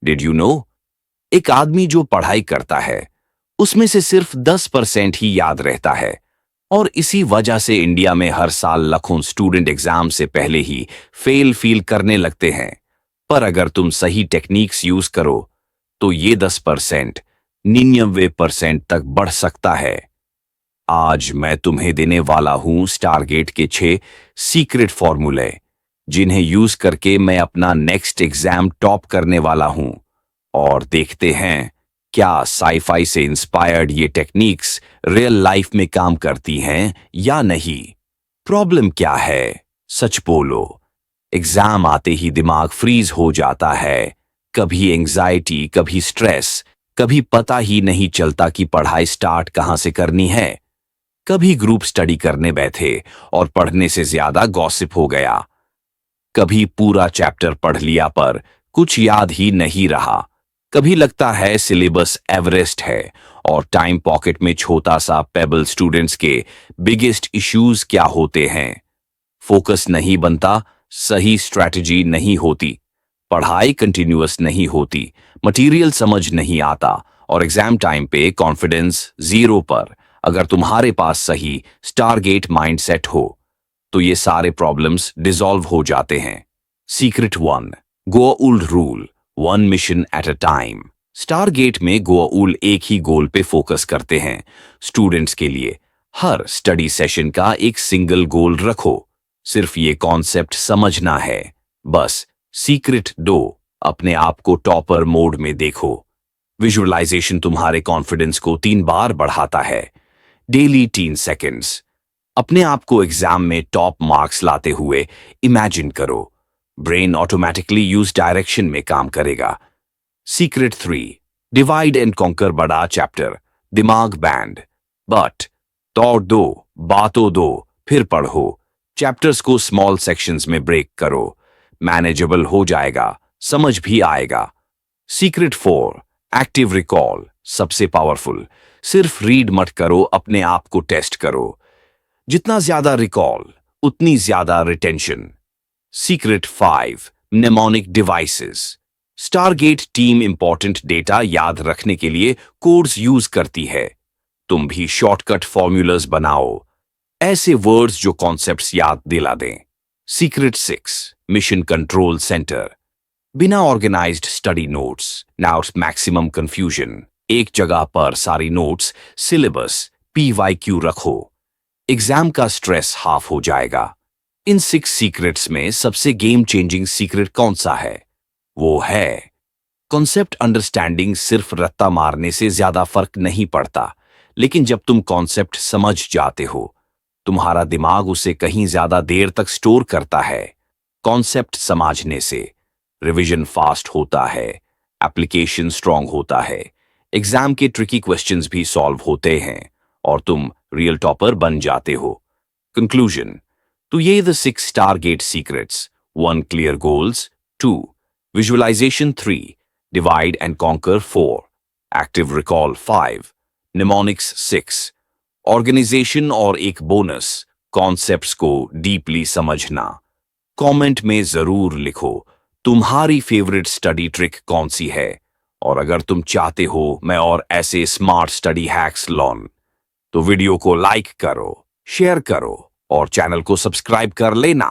Did you know? एक आदमी जो पढ़ाई करता है उसमें से सिर्फ 10% ही याद रहता है, और इसी वजह से इंडिया में हर साल लाखों स्टूडेंट एग्जाम से पहले ही फेल फील करने लगते हैं। पर अगर तुम सही टेक्निक्स यूज करो तो ये 10% 99% तक बढ़ सकता है। आज मैं तुम्हें देने वाला हूं स्टारगेट के 6 सीक्रेट फॉर्मूले, जिन्हें यूज करके मैं अपना नेक्स्ट एग्जाम टॉप करने वाला हूं। और देखते हैं क्या साईफाई से इंस्पायर्ड ये टेक्निक्स रियल लाइफ में काम करती हैं या नहीं। प्रॉब्लम क्या है? सच बोलो, एग्जाम आते ही दिमाग फ्रीज हो जाता है। कभी एंजाइटी, कभी स्ट्रेस, कभी पता ही नहीं चलता कि पढ़ाई स्टार्ट कहां से करनी है। कभी ग्रुप स्टडी करने बैठे और पढ़ने से ज्यादा गॉसिप हो गया। कभी पूरा चैप्टर पढ़ लिया पर कुछ याद ही नहीं रहा। कभी लगता है सिलेबस एवरेस्ट है और टाइम पॉकेट में छोटा सा पेबल। स्टूडेंट्स के बिगेस्ट इश्यूज क्या होते हैं? फोकस नहीं बनता, सही स्ट्रैटेजी नहीं होती, पढ़ाई कंटिन्यूअस नहीं होती, मटेरियल समझ नहीं आता, और एग्जाम टाइम पे कॉन्फिडेंस 0 पर। अगर तुम्हारे पास सही स्टारगेट माइंडसेट हो तो ये सारे प्रॉब्लम्स डिसॉल्व हो जाते हैं। Secret 1, Goa'uld rule, 1 mission at a time. Stargate में गोअउल एक ही गोल पे फोकस करते हैं। स्टूडेंट्स के लिए हर स्टडी सेशन का एक सिंगल गोल रखो। सिर्फ ये कॉन्सेप्ट समझना है, बस। सीक्रेट 2, अपने आप को टॉपर मोड में देखो। विजुअलाइजेशन तुम्हारे कॉन्फिडेंस को 3 बार बढ़ाता है। डेली 3 सेकेंड्स अपने आप को एग्जाम में टॉप मार्क्स लाते हुए इमेजिन करो। ब्रेन ऑटोमेटिकली यूज डायरेक्शन में काम करेगा। Secret 3, divide and conquer. बड़ा चैप्टर, दिमाग बैंड, बट तोड़ दो, बातों दो, फिर पढ़ो। चैप्टर्स को स्मॉल सेक्शंस में ब्रेक करो, मैनेजेबल हो जाएगा, समझ भी आएगा। सीक्रेट 4, एक्टिव रिकॉल, सबसे पावरफुल। सिर्फ रीड मत करो, अपने आप को टेस्ट करो। जितना ज्यादा रिकॉल उतनी ज्यादा retention. Secret 5, mnemonic devices. Stargate team important data याद रखने के लिए कोड्स यूज करती है। तुम भी शॉर्टकट फॉर्मूलाज बनाओ, ऐसे वर्ड्स जो कॉन्सेप्ट्स याद दिला दें। Secret 6, mission control centre. बिना ऑर्गेनाइज्ड स्टडी नोट्स नाउट्स मैक्सिमम कंफ्यूजन। एक जगह पर सारी नोट्स, सिलेबस, PYQ रखो। एग्जाम का स्ट्रेस हाफ हो जाएगा। इन 6 सीक्रेट्स में सबसे गेम चेंजिंग सीक्रेट कौन सा है? वो है कॉन्सेप्ट अंडरस्टैंडिंग। सिर्फ रट्टा मारने से ज्यादा फर्क नहीं पड़ता, लेकिन जब तुम कॉन्सेप्ट समझ जाते हो तुम्हारा दिमाग उसे कहीं ज्यादा देर तक स्टोर करता है। कॉन्सेप्ट समझने से रिवीजन फास्ट होता है, एप्लीकेशन स्ट्रांग होता है, एग्जाम के ट्रिकी क्वेश्चंस भी सॉल्व होते हैं और तुम रियल टॉपर बन जाते हो। कंक्लूजन, तो ये the 6 target secrets. 1, clear goals. 2, visualisation. 3, divide and conquer. 4, active recall. 5, mnemonics. 6, organisation. और एक बोनस, कॉन्सेप्ट्स को डीपली समझना। कमेंट में जरूर लिखो तुम्हारी फेवरेट स्टडी ट्रिक कौन सी है, और अगर तुम चाहते हो मैं और ऐसे स्मार्ट स्टडी हैक्स लर्न तो वीडियो को लाइक करो, शेयर करो और चैनल को सब्सक्राइब कर लेना।